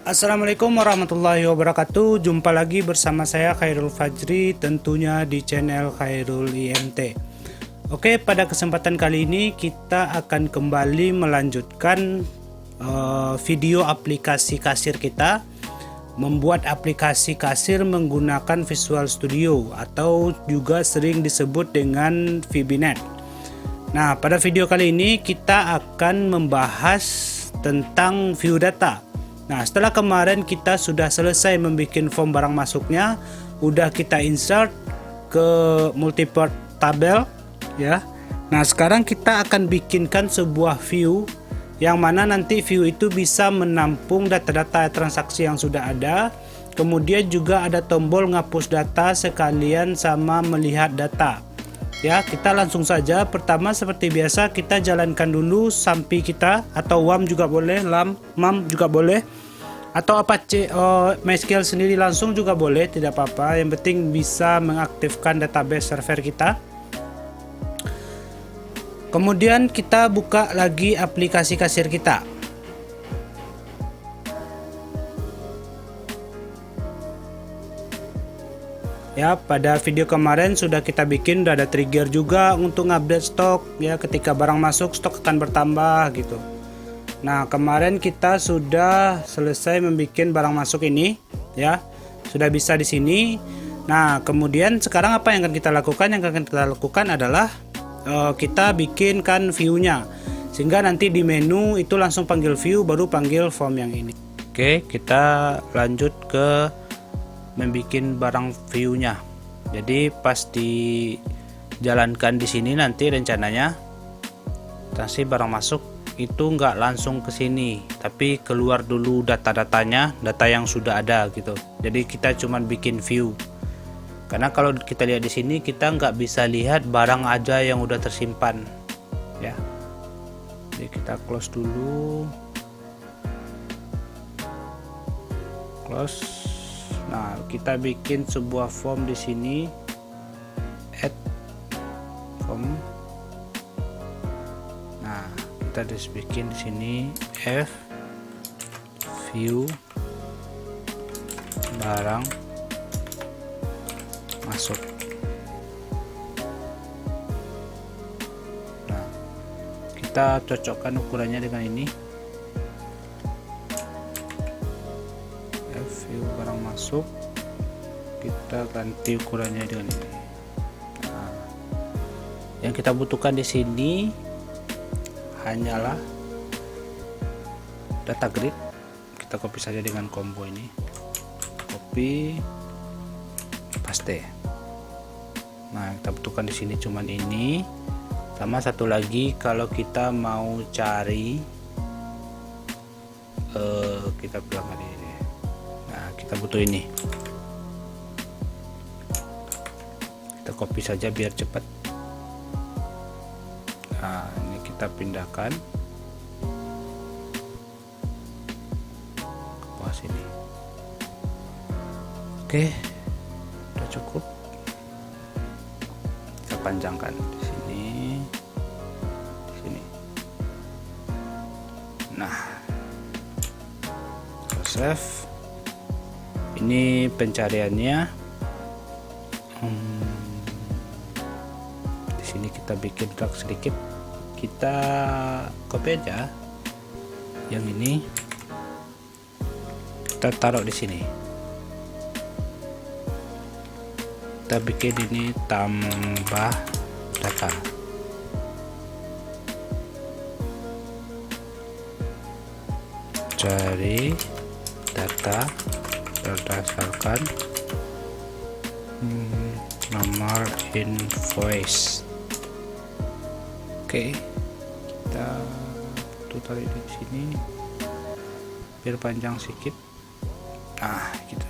Assalamualaikum warahmatullahi wabarakatuh. Jumpa lagi bersama saya Khairul Fajri, tentunya di channel Khairul IMT. Oke, pada kesempatan kali ini kita akan kembali melanjutkan video aplikasi kasir kita, membuat aplikasi kasir menggunakan Visual Studio atau juga sering disebut dengan VB-Net. Nah, pada video kali ini kita akan membahas tentang view data. Nah, setelah kemarin kita sudah selesai membuat form barang masuknya, udah kita insert ke multipart tabel ya. Nah, sekarang kita akan bikinkan sebuah view yang mana nanti view itu bisa menampung data-data transaksi yang sudah ada. Kemudian juga ada tombol ngapus data sekalian sama melihat data. Ya, kita langsung saja. Pertama seperti biasa kita jalankan dulu sampai kita, atau WAM juga boleh, MAM juga boleh, atau Apache MySQL sendiri langsung juga boleh, tidak apa-apa. Yang penting bisa mengaktifkan database server kita. Kemudian kita buka lagi aplikasi kasir kita. Ya, pada video kemarin sudah kita bikin, udah ada trigger juga untuk update stok ya, ketika barang masuk stok akan bertambah gitu. Nah, kemarin kita sudah selesai membuat barang masuk ini ya. Sudah bisa di sini. Nah, kemudian sekarang apa yang akan kita lakukan? Yang akan kita lakukan adalah kita bikinkan view-nya. Sehingga nanti di menu itu langsung panggil view, baru panggil form yang ini. Oke, kita lanjut ke membuat barang view-nya. Jadi pas dijalankan di sini nanti rencananya transaksi barang masuk itu nggak langsung ke sini, tapi keluar dulu data-datanya, data yang sudah ada gitu. Jadi kita cuman bikin view. Karena kalau kita lihat di sini kita nggak bisa lihat barang aja yang udah tersimpan ya. Jadi kita close dulu. Close. Nah, kita bikin sebuah form di sini, add form. Nah, kita harus bikin di sini F view barang masuk. Nah, kita cocokkan ukurannya dengan ini. View barang masuk, kita ganti ukurannya dengan ini. Nah, yang kita butuhkan di sini hanyalah data grid. Kita copy saja dengan combo ini, copy paste. Nah, kita butuhkan di sini cuman ini, sama satu lagi kalau kita mau cari kita bilang ini. Kita butuh ini, kita copy saja biar cepat. Nah, ini kita pindahkan ke bawah sini. Oke, udah cukup. Kita panjangkan di sini, di sini. Nah, save. Ini pencariannya. Di sini kita bikin drag sedikit. Kita copy aja yang ini. Kita taruh di sini. Kita bikin ini tambah data. Cari data berdasarkan nomor invoice. Oke, kita tarik di sini biar panjang sedikit. Nah, gitu.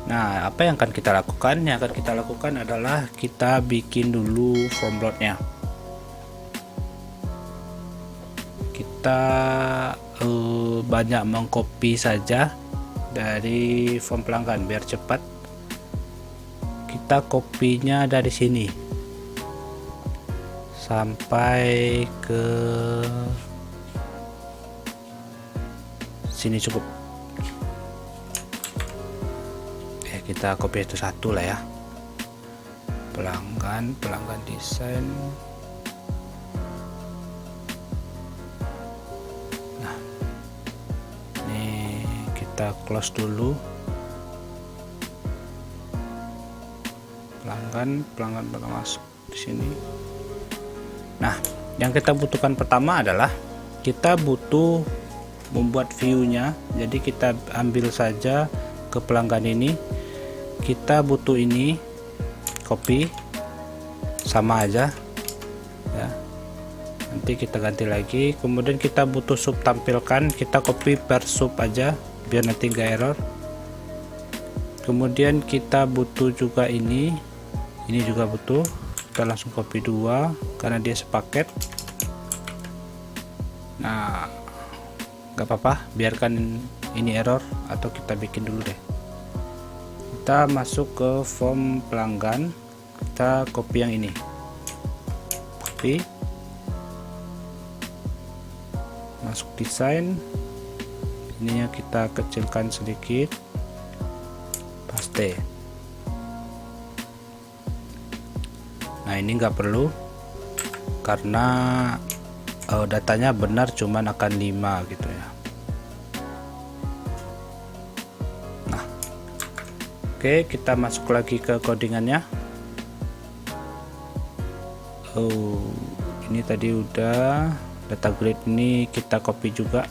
Nah, apa yang akan kita lakukan? Yang akan kita lakukan adalah kita bikin dulu form loadnya. Kita banyak mengcopy saja dari form pelanggan biar cepat. Kita kopinya dari sini sampai ke sini cukup. Kita copy itu satu lah ya, pelanggan desain. Nah, ini kita close dulu. Pelanggan pada masuk di sini. Nah, yang kita butuhkan pertama adalah kita butuh membuat view-nya. Jadi kita ambil saja ke pelanggan ini, kita butuh ini, copy sama aja ya, nanti kita ganti lagi. Kemudian kita butuh sub tampilkan, kita copy per sub aja biar nanti nggak error. Kemudian kita butuh juga ini juga butuh, kita langsung copy dua karena dia sepaket. Nah, nggak apa-apa, biarkan ini error, atau kita bikin dulu deh. Kita masuk ke form pelanggan, kita copy yang ini, copy, masuk desain, ininya kita kecilkan sedikit, paste. Nah, ini nggak perlu karena datanya benar, cuman akan 5 gitu ya. Oke, kita masuk lagi ke codingannya. Ini tadi udah data grid, ini kita copy juga.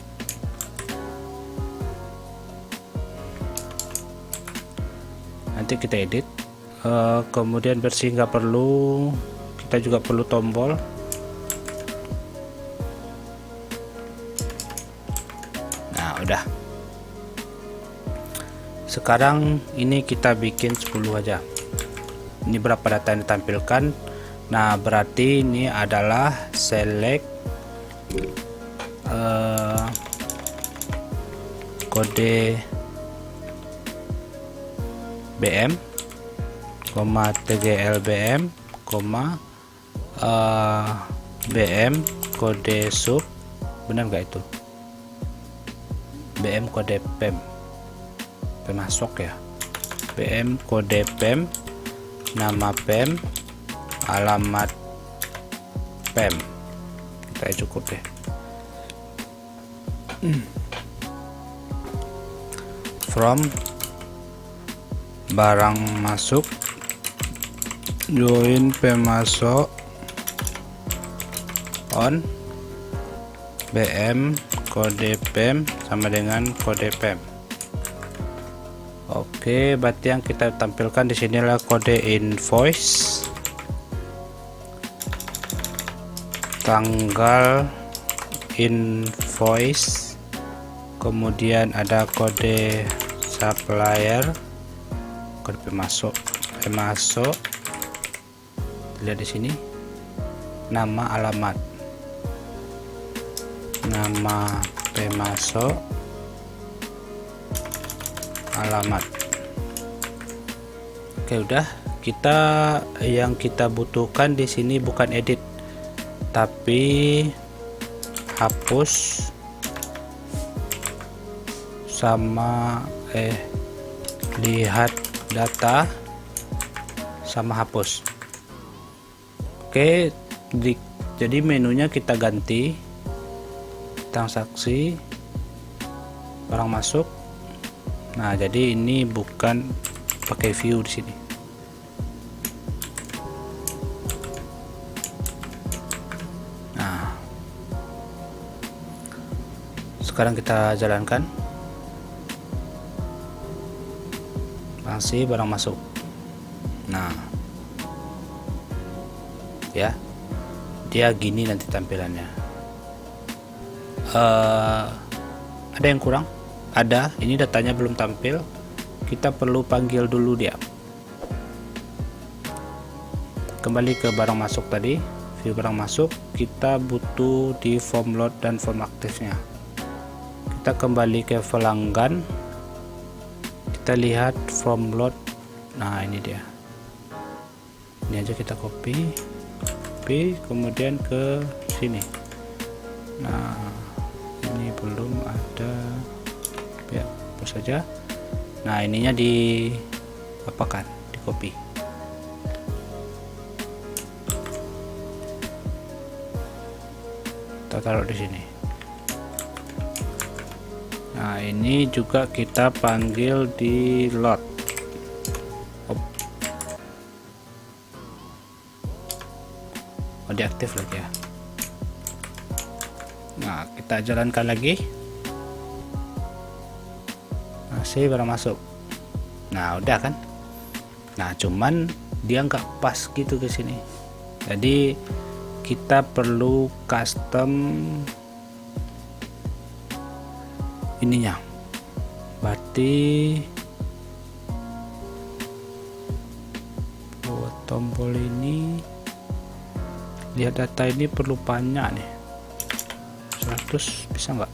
Nanti kita edit. Kemudian bersih nggak perlu, kita juga perlu tombol. Nah, udah. Sekarang ini kita bikin 10 aja. Ini berapa data yang ditampilkan. Nah, berarti ini adalah select kode BM, TGL BM, BM kode sub, benar nggak itu? BM kode PEM, pemasok ya. BM kode PEM, nama PEM, alamat PEM. Kita cukup deh. From barang masuk, join pemasok on BM kode PEM sama dengan kode PEM. Oke, berarti yang kita tampilkan di sini adalah kode invoice, tanggal invoice, kemudian ada kode supplier, kode pemasok, lihat di sini, nama, alamat, nama pemasok, alamat. Oke, udah. Kita yang kita butuhkan di sini bukan edit, tapi hapus sama lihat data sama hapus. Oke, jadi menunya kita ganti transaksi barang masuk. Nah, jadi ini bukan pakai view di sini. Nah, sekarang kita jalankan. Masih barang masuk. Nah, ya, dia gini nanti tampilannya. Ada yang kurang? Ada, ini datanya belum tampil. Kita perlu panggil dulu dia. Kembali ke barang masuk tadi, view barang masuk. Kita butuh di form load dan form aktifnya. Kita kembali ke pelanggan, kita lihat form load. Nah, ini dia, ini aja kita copy, copy kemudian ke sini. Nah ini belum ada ya, hapus saja. Nah ininya di apakan, di copy. Kita taruh di sini. Nah ini juga kita panggil di load. Oh, diaktif lagi ya. Nah kita jalankan lagi. Masih barang masuk. Nah udah kan. Nah cuman dia nggak pas gitu ke sini. Jadi kita perlu custom ininya. Berarti buat tombol ini, lihat data ini perlu banyak nih. 100 bisa nggak?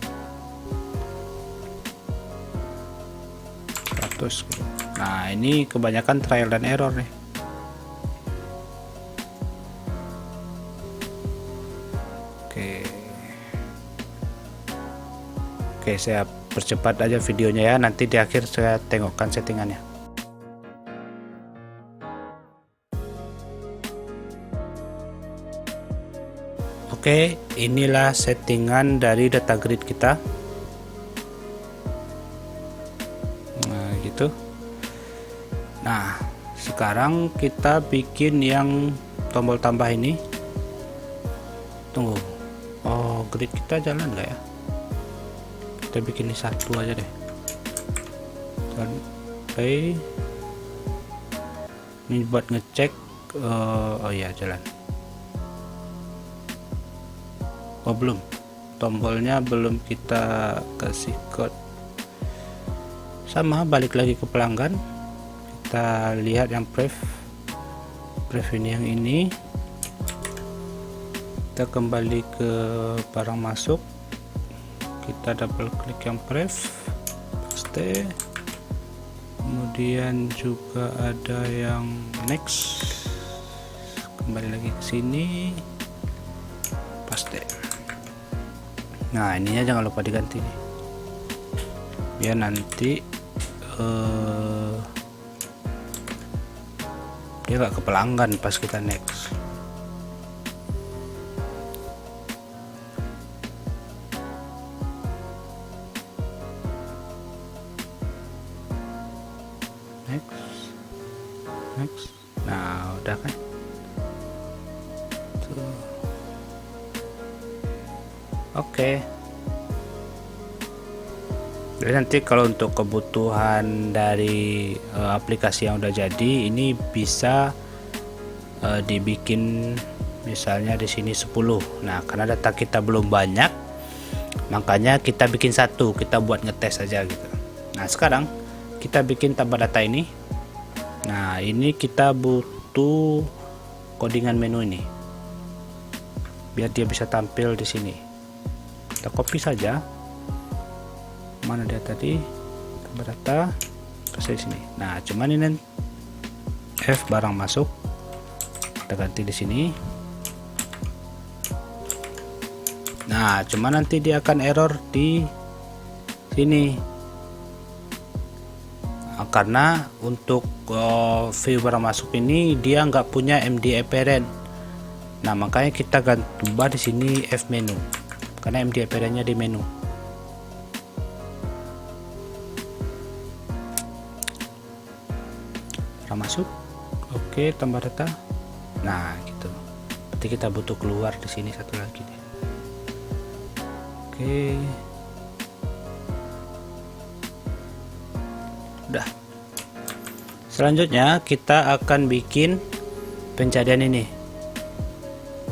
100. Nah ini kebanyakan trial dan error nih. Oke, saya percepat aja videonya ya, nanti di akhir saya tengokkan settingannya. Oke, inilah settingan dari data grid kita. Nah gitu. Nah sekarang kita bikin yang tombol tambah ini. Tunggu, oh grid kita jalan nggak ya? Kita bikin ini satu aja deh. Oke, ini buat ngecek. Oh ya jalan. Oh belum, tombolnya belum kita kasih code. Sama, balik lagi ke pelanggan, kita lihat yang prev ini, yang ini kita kembali ke barang masuk, kita double klik yang prev, paste, kemudian juga ada yang next, kembali lagi ke sini, paste. Nah ininya jangan lupa diganti nih, biar nanti dia gak ke pelanggan pas kita next. Next. Nah udah kan tuh. Oke. Jadi nanti kalau untuk kebutuhan dari aplikasi yang udah jadi, ini bisa dibikin misalnya di sini 10. Nah karena data kita belum banyak, makanya kita bikin satu, kita buat ngetes aja gitu. Nah sekarang kita bikin tambah data ini. Nah ini kita butuh codingan menu ini biar dia bisa tampil di sini. Kita copy saja, mana dia tadi, tambah data, kasih di sini. Nah cuman ini F barang masuk, kita ganti di sini. Nah cuman nanti dia akan error di sini, karena untuk view barang masuk ini dia nggak punya MD apparent. Nah makanya kita ganti di sini F menu, karena MD apparentnya di menu. Barang masuk, oke, tambah data. Nah gitu, berarti kita butuh keluar di sini satu lagi nih. Oke, udah. Selanjutnya kita akan bikin pencarian ini.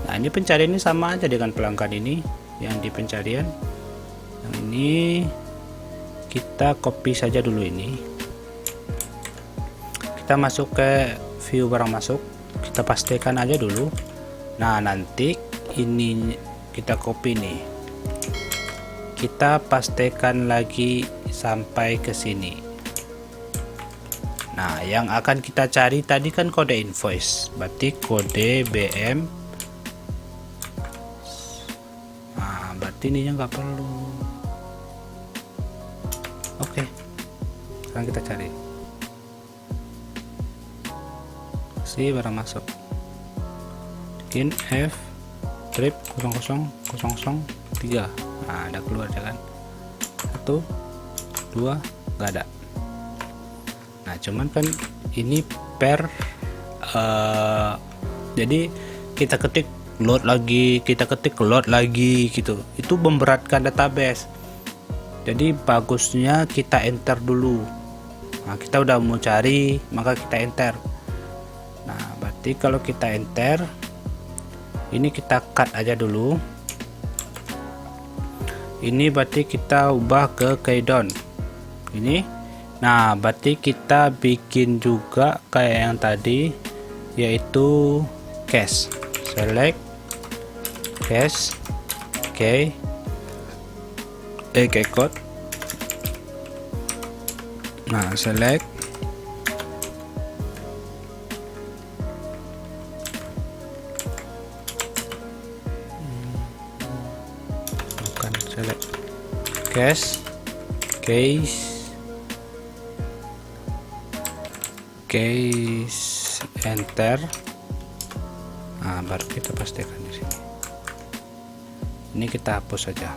Nah ini pencarian ini sama aja dengan pelanggan ini yang di pencarian. Yang ini kita copy saja dulu ini. Kita masuk ke view barang masuk, kita pastikan aja dulu. Nah nanti ini kita copy nih, kita pastikan lagi sampai ke sini. Nah yang akan kita cari tadi kan kode invoice, berarti kode BM ininya nggak perlu. Oke, sekarang kita cari si barang masuk, bikin F trip 0003. Nah, ada keluar ya kan, 1 2 nggak ada. Nah, cuman kan ini per jadi kita ketik load lagi, kita ketik load lagi gitu, itu memberatkan database. Jadi bagusnya kita enter dulu. Nah, kita udah mau cari, maka kita enter. Nah, berarti kalau kita enter, ini kita cut aja dulu. Ini berarti kita ubah ke keydon ini. Nah, berarti kita bikin juga kayak yang tadi, yaitu cache. Select cache code. Nah, select bukan select cache enter. Nah, baru kita pastikan di sini. Ini kita hapus saja.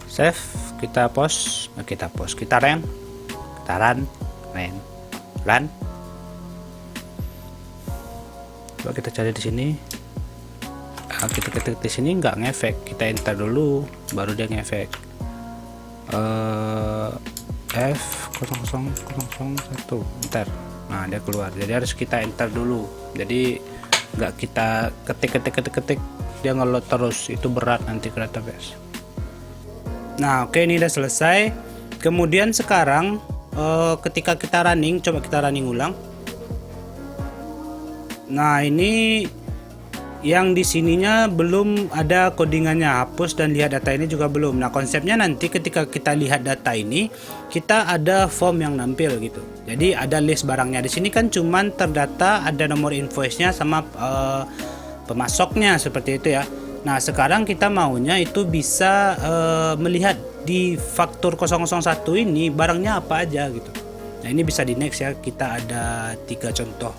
Save, kita post, kita run. Coba kita cari di sini. Kita ketik di sini nggak ngefek, kita enter dulu, baru dia ngefek. F0001 enter. Nah, dia keluar. Jadi harus kita enter dulu. Jadi nggak kita ketik, dia ngeload terus, itu berat nanti ke database. Nah, oke, ini udah selesai. Kemudian sekarang ketika kita running, coba kita running ulang. Nah, ini yang di sininya belum ada codingannya, hapus dan lihat data ini juga belum. Nah, konsepnya nanti ketika kita lihat data ini, kita ada form yang nampil gitu. Jadi ada list barangnya. Di sini kan cuman terdata ada nomor invoice-nya sama pemasoknya seperti itu ya. Nah, sekarang kita maunya itu bisa melihat di faktur 001 ini barangnya apa aja gitu. Nah, ini bisa di next ya. Kita ada 3 contoh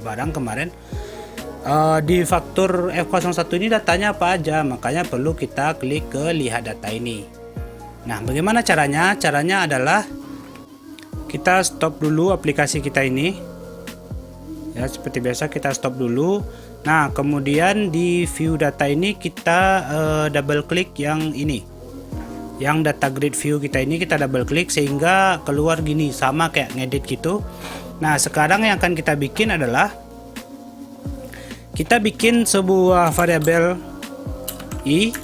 barang kemarin. Di faktur F01 ini datanya apa aja, makanya perlu kita klik ke lihat data ini. Nah, bagaimana caranya? Caranya adalah kita stop dulu aplikasi kita ini ya, seperti biasa kita stop dulu. Nah, kemudian di view data ini kita double klik yang ini, yang data grid view kita ini, kita double klik sehingga keluar gini, sama kayak ngedit gitu. Nah, sekarang yang akan kita bikin adalah kita bikin sebuah variabel i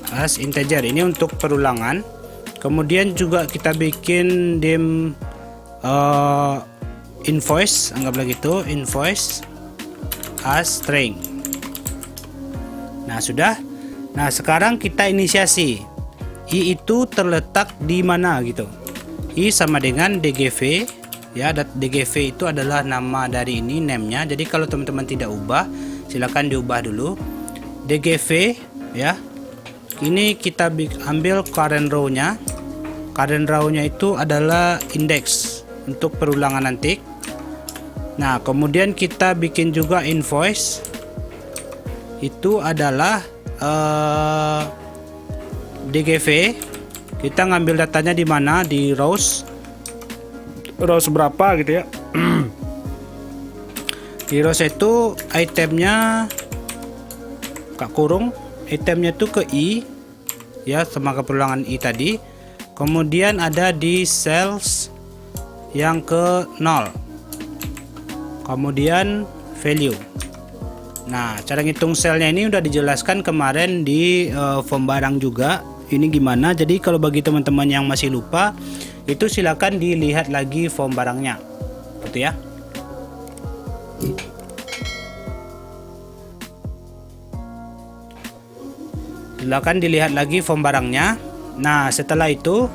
as integer, ini untuk perulangan. Kemudian juga kita bikin dim invoice, anggaplah gitu, invoice as string. Nah, sudah. Nah, sekarang kita inisiasi. I itu terletak di mana gitu. I sama dengan dgv ya, dgv itu adalah nama dari ini, name-nya. Jadi kalau teman-teman tidak ubah, silakan diubah dulu. dgv ya. Ini kita ambil current row-nya. Current row-nya itu adalah index untuk perulangan nanti. Nah, kemudian kita bikin juga invoice. Itu adalah dgv. Kita ngambil datanya di mana? Di rows berapa gitu ya. Di rows itu itemnya itemnya itu ke i ya, sama keperulangan i tadi. Kemudian ada di cells yang ke 0, kemudian value. Nah, cara ngitung selnya ini udah dijelaskan kemarin di form barang juga. Ini gimana? Jadi kalau bagi teman-teman yang masih lupa, itu silakan dilihat lagi form barangnya, gitu ya. Silakan dilihat lagi form barangnya. Nah, setelah itu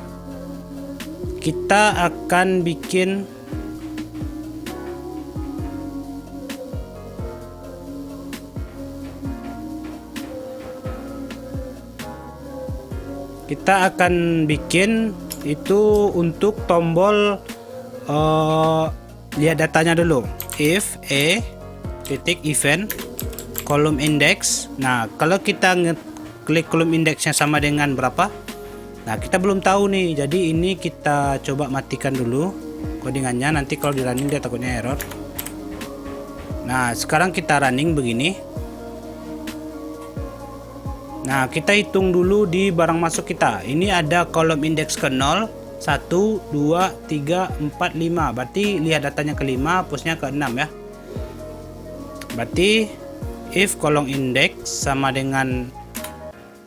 kita akan bikin kita akan bikin itu untuk tombol lihat datanya dulu. If a titik event kolom index. Nah, kalau kita klik kolom indeksnya sama dengan berapa? Nah, kita belum tahu nih. Jadi ini kita coba matikan dulu codingannya. Nanti kalau di running dia takutnya error. Nah, sekarang kita running begini. Nah, kita hitung dulu di barang masuk kita. Ini ada kolom indeks ke 0, 1, 2, 3, 4, 5. Berarti lihat datanya ke 5, hapusnya ke 6 ya. Berarti if kolom indeks sama dengan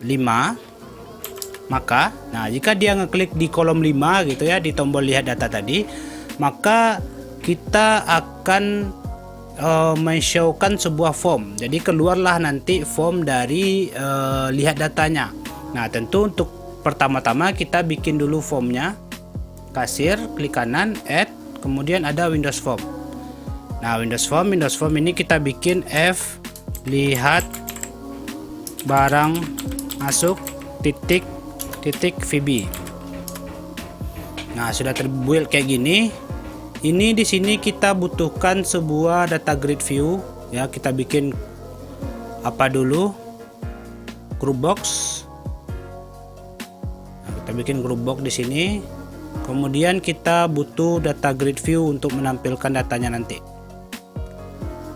5, maka nah jika dia ngeklik di kolom 5 gitu ya, di tombol lihat data tadi, maka kita akan men-showkan sebuah form. Jadi keluarlah nanti form dari lihat datanya. Nah, tentu untuk pertama-tama kita bikin dulu formnya. Kasir, klik kanan, add, kemudian ada Windows Form. Nah, Windows Form ini kita bikin F lihat barang masuk titik VB. Nah, sudah terbuild kayak gini. Ini di sini kita butuhkan sebuah data grid view ya. Kita bikin apa dulu? Group box. Nah, kita bikin group box di sini. Kemudian kita butuh data grid view untuk menampilkan datanya nanti.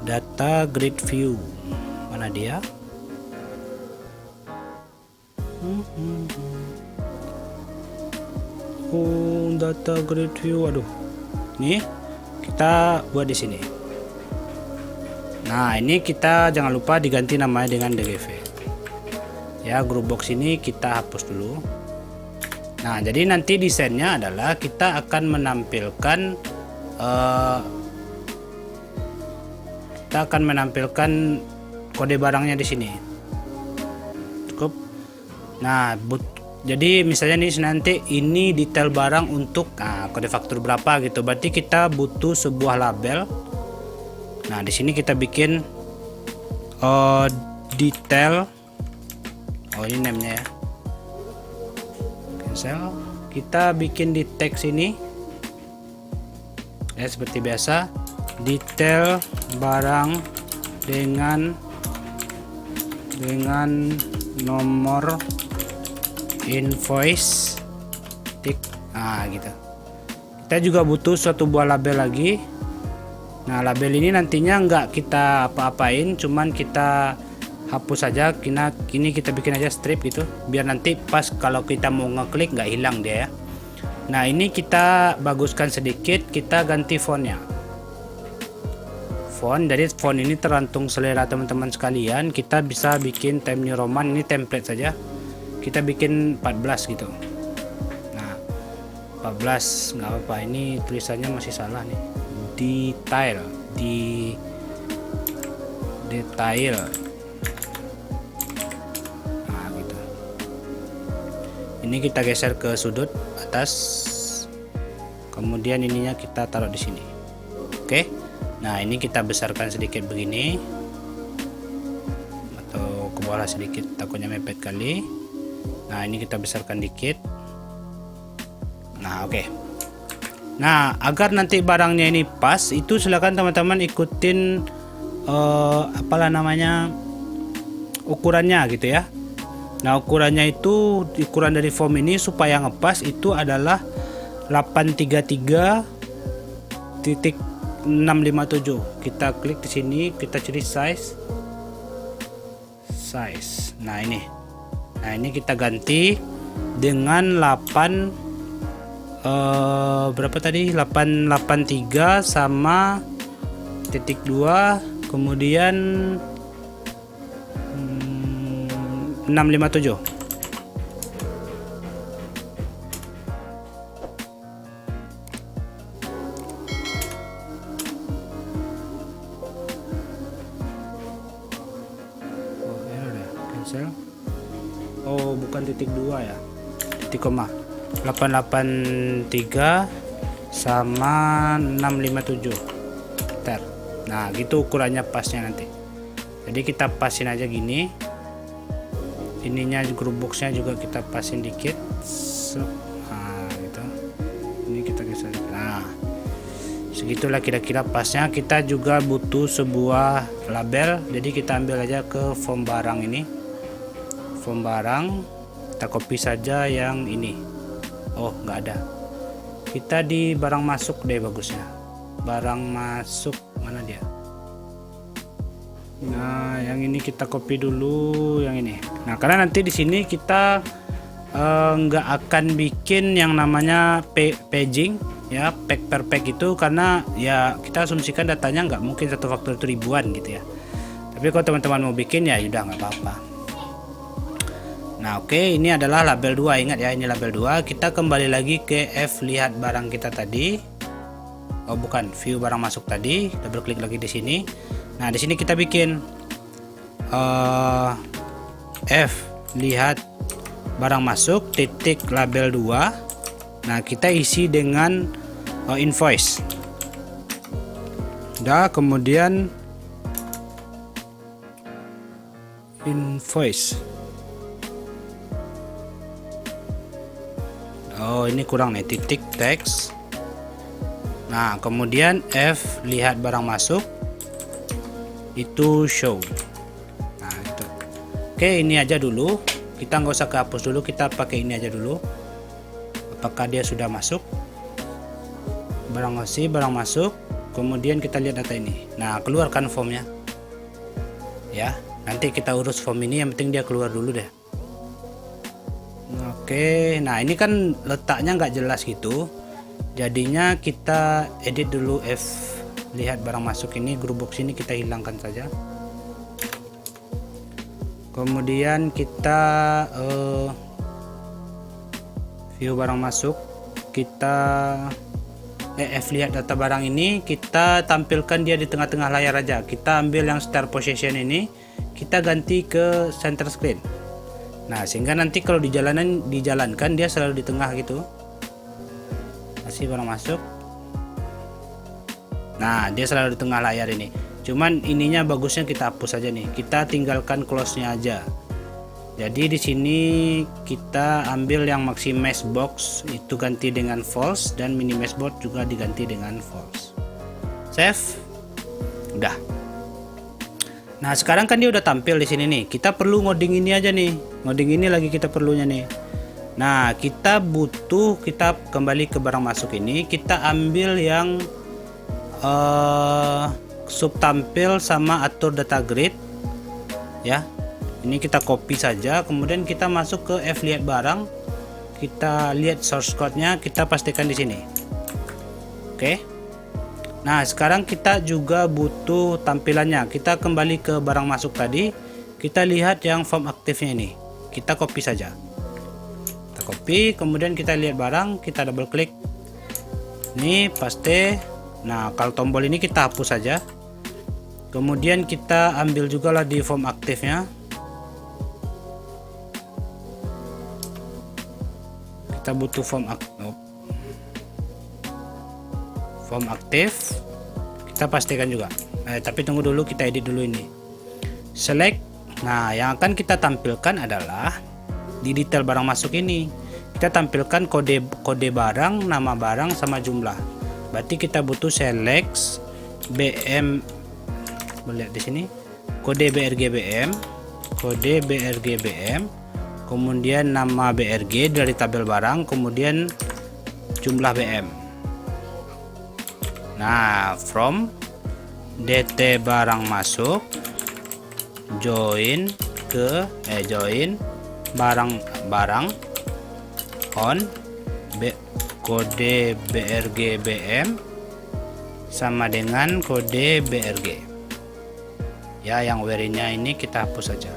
Data grid view. Mana dia? Data grid view. Aduh. Nih, kita buat di sini. Nah, ini kita jangan lupa diganti namanya dengan DGV. Ya, group box ini kita hapus dulu. Nah, jadi nanti desainnya adalah kita akan menampilkan kode barangnya di sini. Cukup. Nah, jadi misalnya nih nanti ini detail barang untuk kode faktur berapa gitu. Berarti kita butuh sebuah label. Nah, di sini kita bikin detail. Oh, ini namanya ya. Cancel. Kita bikin di teks ini. Ya, seperti biasa. Detail barang dengan nomor invoice tik. Nah, gitu. Kita juga butuh suatu buah label lagi. Nah, label ini nantinya nggak kita apa-apain, cuman kita hapus saja. Kini kita bikin aja strip gitu, biar nanti pas kalau kita mau ngeklik nggak hilang dia ya. Nah, ini kita baguskan sedikit, kita ganti fontnya. Dari font ini tergantung selera teman-teman sekalian. Kita bisa bikin Times New Roman, ini template saja. Kita bikin 14 gitu. Nah, 14 nggak apa-apa, ini tulisannya masih salah nih. Detail. Nah, gitu. Ini kita geser ke sudut atas. Kemudian ininya kita taruh di sini. Oke. Nah, ini kita besarkan sedikit begini. Atau ke bawah sedikit, takutnya mepet kali. Nah, ini kita besarkan dikit. Nah, oke. Nah, agar nanti barangnya ini pas, itu silakan teman-teman ikutin ukurannya gitu ya. Nah, ukurannya itu ukuran dari form ini supaya ngepas itu adalah 833.657. Kita klik di sini, kita cari size. Nah, ini. Nah, ini kita ganti dengan 8 berapa tadi? 883 sama titik 2, kemudian 657. Oh, bukan titik 2 ya, titik koma. 883 sama 657 ter. Nah, gitu ukurannya pasnya nanti. Jadi kita pasin aja gini ininya group boxnya juga kita pasin dikit. Nah gitu, ini kita geser. Nah segitulah kira-kira pasnya. Kita juga butuh sebuah label, jadi kita ambil aja ke form barang ini, form barang, kita copy saja yang ini. Oh nggak ada, kita di barang masuk deh bagusnya. Barang masuk mana dia? Nah yang ini kita copy dulu yang ini. Nah karena nanti di sini kita nggak akan bikin yang namanya paging ya, pack per pack itu, karena ya kita asumsikan datanya nggak mungkin satu faktor itu ribuan gitu ya. Tapi kalau teman-teman mau bikin ya udah nggak apa-apa. Nah oke, ini adalah label 2, ingat ya, ini label 2. Kita kembali lagi ke F lihat barang kita tadi. Oh bukan, view barang masuk tadi, double klik lagi di sini. Nah di sini kita bikin F lihat barang masuk titik label 2. Nah kita isi dengan invoice. Udah, kemudian invoice. Oh ini kurang nih, titik teks. Nah kemudian F lihat barang masuk itu show. Nah itu. Oke, ini aja dulu, kita nggak usah kehapus dulu, kita pakai ini aja dulu. Apakah dia sudah masuk? Barang masuk, kemudian kita lihat data ini. Nah keluarkan formnya ya, nanti kita urus form ini, yang penting dia keluar dulu deh. Oke, nah ini kan letaknya nggak jelas gitu, jadinya kita edit dulu F lihat barang masuk ini, group box ini kita hilangkan saja. Kemudian kita view barang masuk, kita F lihat data barang ini, kita tampilkan dia di tengah-tengah layar aja. Kita ambil yang start position ini, kita ganti ke center screen. Nah sehingga nanti kalau dijalankan dia selalu di tengah gitu. Masih barang masuk. Nah dia selalu di tengah layar ini. Cuman ininya bagusnya kita hapus aja nih. Kita tinggalkan close-nya aja. Jadi di sini kita ambil yang maximize box itu ganti dengan false, dan minimize box juga diganti dengan false. Save. Udah. Nah sekarang kan dia udah tampil di sini nih. Kita perlu ngoding ini aja nih. Ngoding ini lagi kita perlunya nih. Nah kita butuh, kita kembali ke barang masuk ini, kita ambil yang sub tampil sama atur data grid ya. Ini kita copy saja, kemudian kita masuk ke F lihat barang, kita lihat source code-nya, kita pastikan di sini. Oke. Nah sekarang kita juga butuh tampilannya. Kita kembali ke barang masuk tadi, kita lihat yang form aktifnya ini, kita copy saja. Kita copy, kemudian kita lihat barang, kita double klik, ini paste. Nah kalau tombol ini kita hapus saja, kemudian kita ambil juga lah di form aktifnya, kita butuh form aktif, kita pastikan juga. Tapi tunggu dulu, kita edit dulu ini, select. Nah yang akan kita tampilkan adalah di detail barang masuk ini, kita tampilkan kode barang, nama barang sama jumlah. Berarti kita butuh select BM, lihat di sini kode BRGBM, kemudian nama BRG dari tabel barang, kemudian jumlah BM. Nah from DT barang masuk, join barang on kode BRGBM sama dengan kode BRG ya, yang where-nya ini kita hapus saja.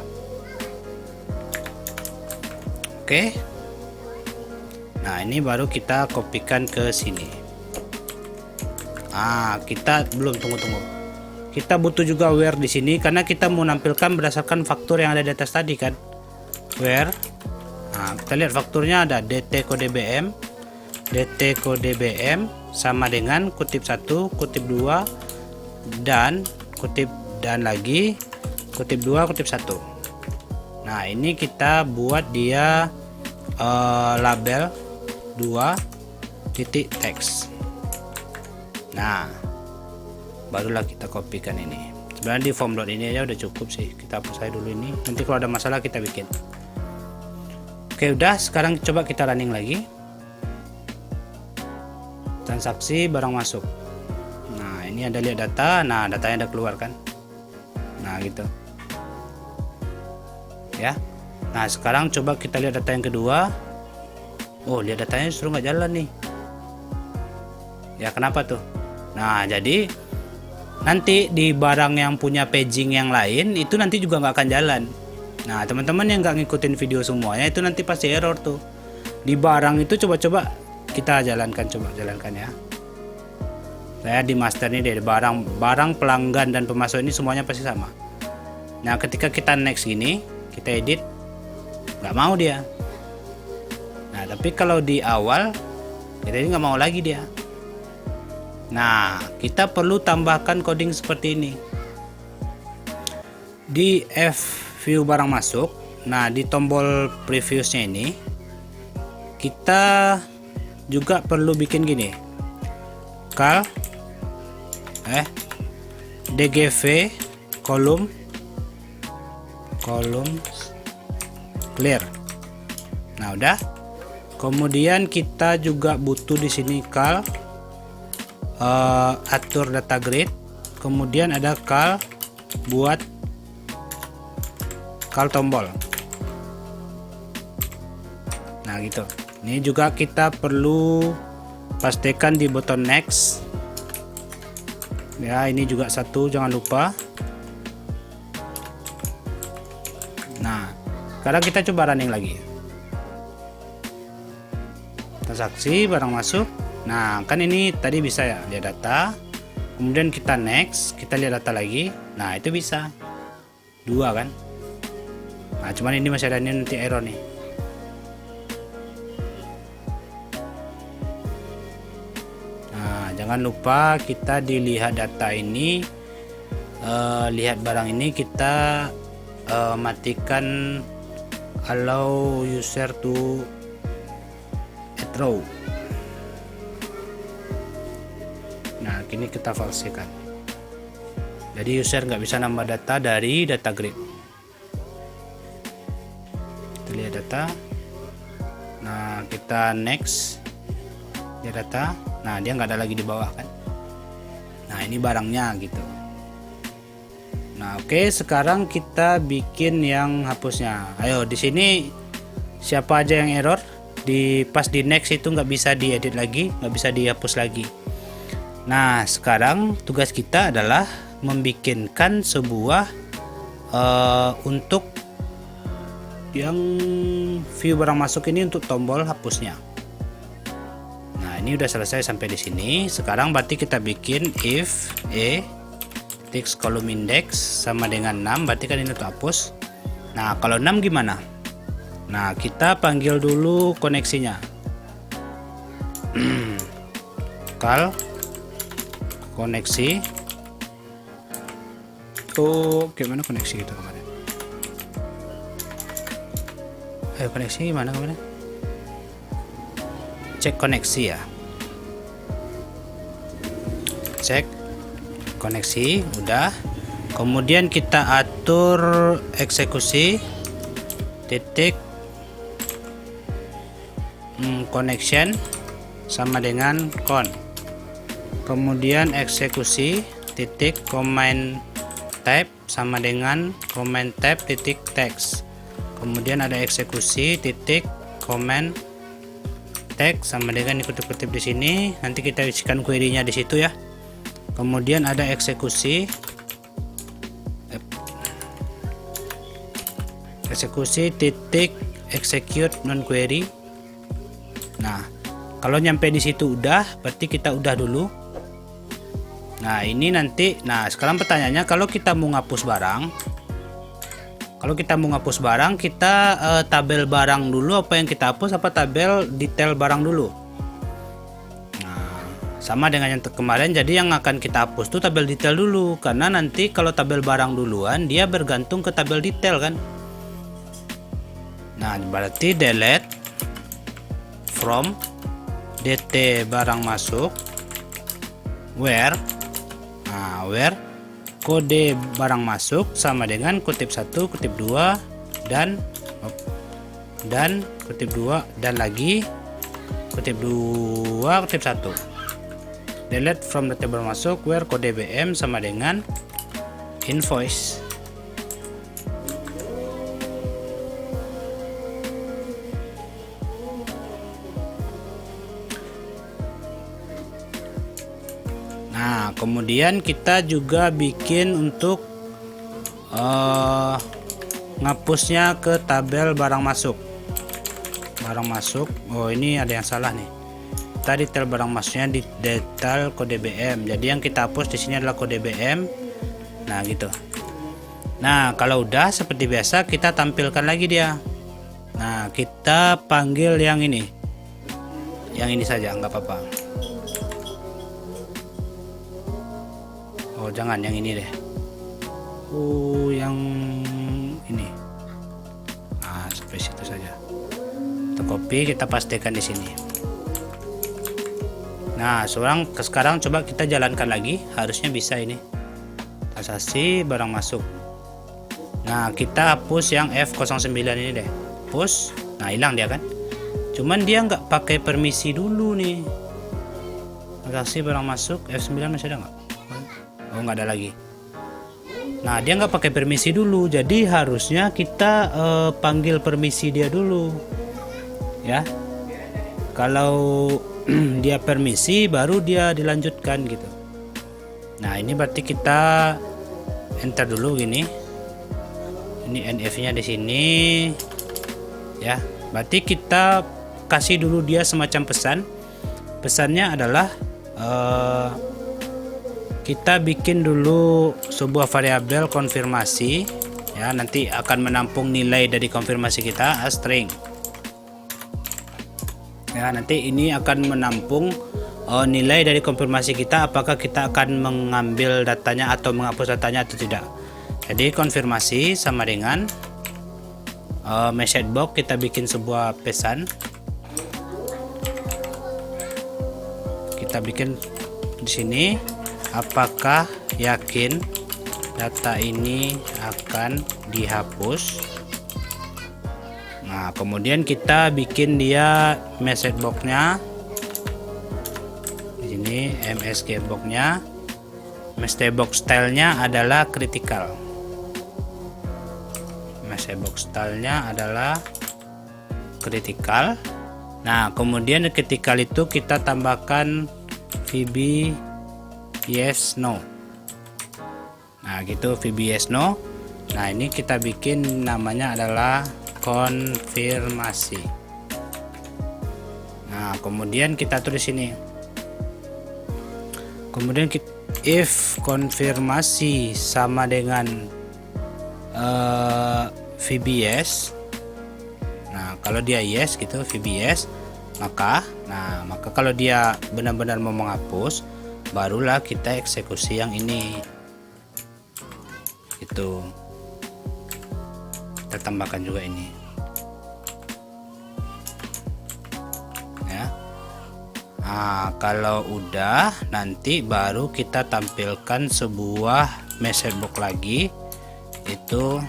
Oke. Nah ini baru kita kopikan ke sini. Kita belum, tunggu. Kita butuh juga where di sini karena kita mau nampilkan berdasarkan faktur yang ada di atas tadi kan. Where. Nah, kita lihat fakturnya ada DT kode BM, DT kode BM sama dengan kutip 1, kutip 2 dan kutip, dan lagi kutip 2, kutip 1. Nah, ini kita buat dia label 2 titik teks. Nah, barulah kita kopikan ini. Sebenarnya di form ini aja udah cukup sih. Kita hapus aja dulu ini. Nanti kalau ada masalah kita bikin. Oke, udah. Sekarang coba kita running lagi. Transaksi barang masuk. Nah, ini ada lihat data. Nah, datanya udah keluar kan. Nah, gitu. Ya. Nah, sekarang coba kita lihat data yang kedua. Oh, lihat datanya justru nggak jalan nih. Ya, kenapa tuh? Nah, jadi nanti di barang yang punya paging yang lain itu nanti juga nggak akan jalan. Nah, teman-teman yang nggak ngikutin video semuanya itu nanti pasti error tuh. Di barang itu coba-coba kita jalankan, coba jalankan ya. Saya di master ini deh, barang pelanggan dan pemasok ini semuanya pasti sama. Nah, ketika kita next gini, kita edit, nggak mau dia. Nah, tapi kalau di awal kita ini nggak mau lagi dia. Nah, kita perlu tambahkan coding seperti ini di view barang masuk. Nah, di tombol previewsnya ini kita juga perlu bikin gini, cal dgv kolom clear. Nah, udah. Kemudian kita juga butuh di sini cal atur data grid, kemudian ada cal buat cal tombol. Nah, gitu. Ini juga kita perlu pastikan di button next ya, ini juga satu, jangan lupa. Nah, sekarang kita coba running lagi. Transaksi barang masuk. Nah, kan ini tadi bisa ya, lihat data. Kemudian kita next, kita lihat data lagi. Nah, itu bisa 2 kan. Nah, cuman ini masih ada ini nanti error nih. Nah, jangan lupa kita dilihat data ini, lihat barang ini kita matikan allow user to add row. Nah, kini kita falsikan. Jadi user nggak bisa nambah data dari data grid. Kita lihat data. Nah, kita next. Lihat data. Nah, dia nggak ada lagi di bawah kan. Nah, ini barangnya gitu. Nah, oke, sekarang kita bikin yang hapusnya. Ayo, di sini siapa aja yang error? Pas di next itu nggak bisa diedit lagi, nggak bisa dihapus lagi. Nah, sekarang tugas kita adalah membikinkan sebuah untuk yang view barang masuk ini untuk tombol hapusnya. Nah, ini udah selesai sampai di sini. Sekarang berarti kita bikin if text column index sama dengan 6, berarti kan ini untuk hapus. Nah, kalau 6 gimana? Nah, kita panggil dulu koneksinya. Cal koneksi. Oh, gimana koneksi kita kemarin? Ayo, koneksi gimana kemarin? Cek koneksi ya. Cek koneksi, udah. Kemudian kita atur eksekusi titik connection sama dengan con. Kemudian eksekusi titik command type sama dengan command type titik text. Kemudian ada eksekusi titik command text sama dengan kutip-kutip di sini. Nanti kita isikan query-nya di situ ya. Kemudian ada eksekusi titik execute non query. Nah, kalau nyampe di situ udah, berarti kita udah dulu. Nah, ini nanti, nah sekarang pertanyaannya, kalau kita mau ngapus barang, kita tabel barang dulu apa yang kita hapus, apa tabel detail barang dulu. Nah, sama dengan yang kemarin, jadi yang akan kita hapus tuh tabel detail dulu, karena nanti kalau tabel barang duluan dia bergantung ke tabel detail kan. Nah, berarti delete from dt barang masuk where, where kode barang masuk sama dengan kutip 1 kutip 2 dan kutip 2 dan lagi kutip 2 kutip 1. Delete from dt barang masuk where kode BM sama dengan invoice. Nah, kemudian kita juga bikin untuk ngapusnya ke tabel barang masuk. Oh, ini ada yang salah nih. Tadi detail barang masuknya di detail kode BM. Jadi yang kita hapus di sini adalah kode BM. Nah, gitu. Nah, kalau udah seperti biasa kita tampilkan lagi dia. Nah, kita panggil yang ini. Yang ini saja, nggak apa-apa. Oh, jangan yang ini deh. Oh, yang ini. Nah, sampai situ saja. Kita copy, kita pastikan di sini. Nah, sekarang coba kita jalankan lagi. Harusnya bisa ini. Transaksi barang masuk. Nah, kita hapus yang F09 ini deh. Hapus. Nah, hilang dia kan. Cuman dia nggak pakai permisi dulu nih. Transaksi barang masuk F9 masih ada nggak? Oh, nggak ada lagi. Nah, dia nggak pakai permisi dulu. Jadi harusnya kita panggil permisi dia dulu. Ya. Kalau dia permisi baru dia dilanjutkan gitu. Nah, ini berarti kita enter dulu gini. Ini NF-nya di sini. Ya, berarti kita kasih dulu dia semacam pesan. Pesannya adalah kita bikin dulu sebuah variabel konfirmasi. Ya, nanti akan menampung nilai dari konfirmasi kita as string. Ya, nanti ini akan menampung nilai dari konfirmasi kita, apakah kita akan mengambil datanya atau menghapus datanya atau tidak. Jadi konfirmasi sama dengan message box, kita bikin sebuah pesan. Kita bikin di sini, apakah yakin data ini akan dihapus. Nah, kemudian kita bikin dia message box-nya. Di sini MSG box-nya. Message box style-nya adalah critical. Message box style-nya adalah critical. Nah, kemudian critical itu kita tambahkan VB yes no. Nah, gitu VB yes no. Nah, ini kita bikin namanya adalah konfirmasi. Nah, kemudian kita tulis sini. Kemudian if konfirmasi sama dengan VBS. Nah, kalau dia yes gitu VBS, maka kalau dia benar-benar mau menghapus, barulah kita eksekusi yang ini. Gitu. Kita tambahkan juga ini. Ya. Nah, kalau udah nanti baru kita tampilkan sebuah message box lagi, itu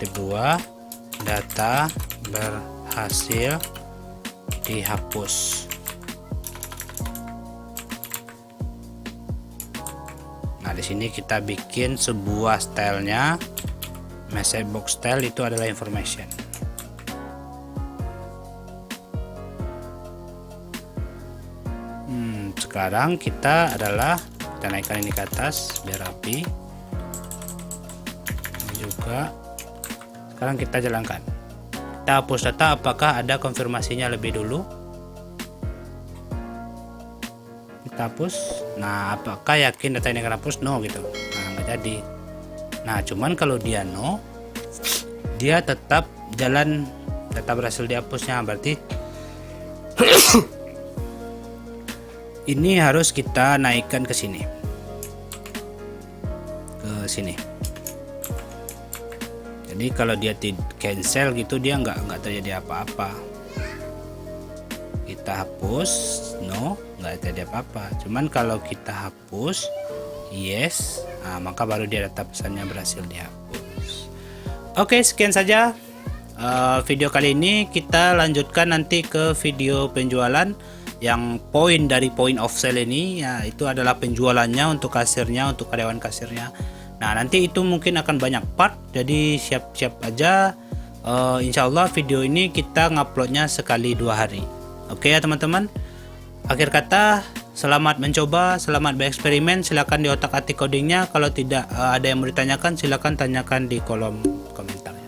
kedua data berhasil dihapus. Nah, di sini kita bikin sebuah stylenya. Message box style itu adalah information. Sekarang kita naikkan ini ke atas biar rapi. Ini juga. Sekarang kita jalankan. Kita hapus data, apakah ada konfirmasinya lebih dulu? Kita hapus. Nah, apakah yakin data ini akan hapus? No gitu. Nah, nggak jadi. Nah, cuman kalau dia no, dia tetap jalan, tetap berhasil dihapusnya. Berarti ini harus kita naikkan ke sini. Ke sini. Jadi kalau dia cancel gitu, dia nggak terjadi apa-apa. Kita hapus, no, nggak terjadi apa-apa. Cuman kalau kita hapus yes, maka baru dia data pesannya berhasil dihapus. Oke, sekian saja video kali ini. Kita lanjutkan nanti ke video penjualan. Yang poin dari point of sale ini ya itu adalah penjualannya untuk kasirnya, untuk karyawan kasirnya. Nah, nanti itu mungkin akan banyak part, jadi siap-siap aja. Insya Allah video ini kita nguploadnya sekali 2 hari. Oke ya teman-teman. Akhir kata, selamat mencoba, selamat bereksperimen. Silahkan di otak-atik codingnya. Kalau tidak ada yang mau ditanyakan, silahkan tanyakan di kolom komentarnya.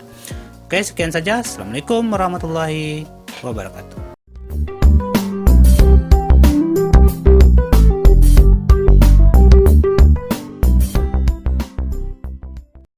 Oke, sekian saja. Assalamualaikum warahmatullahi wabarakatuh.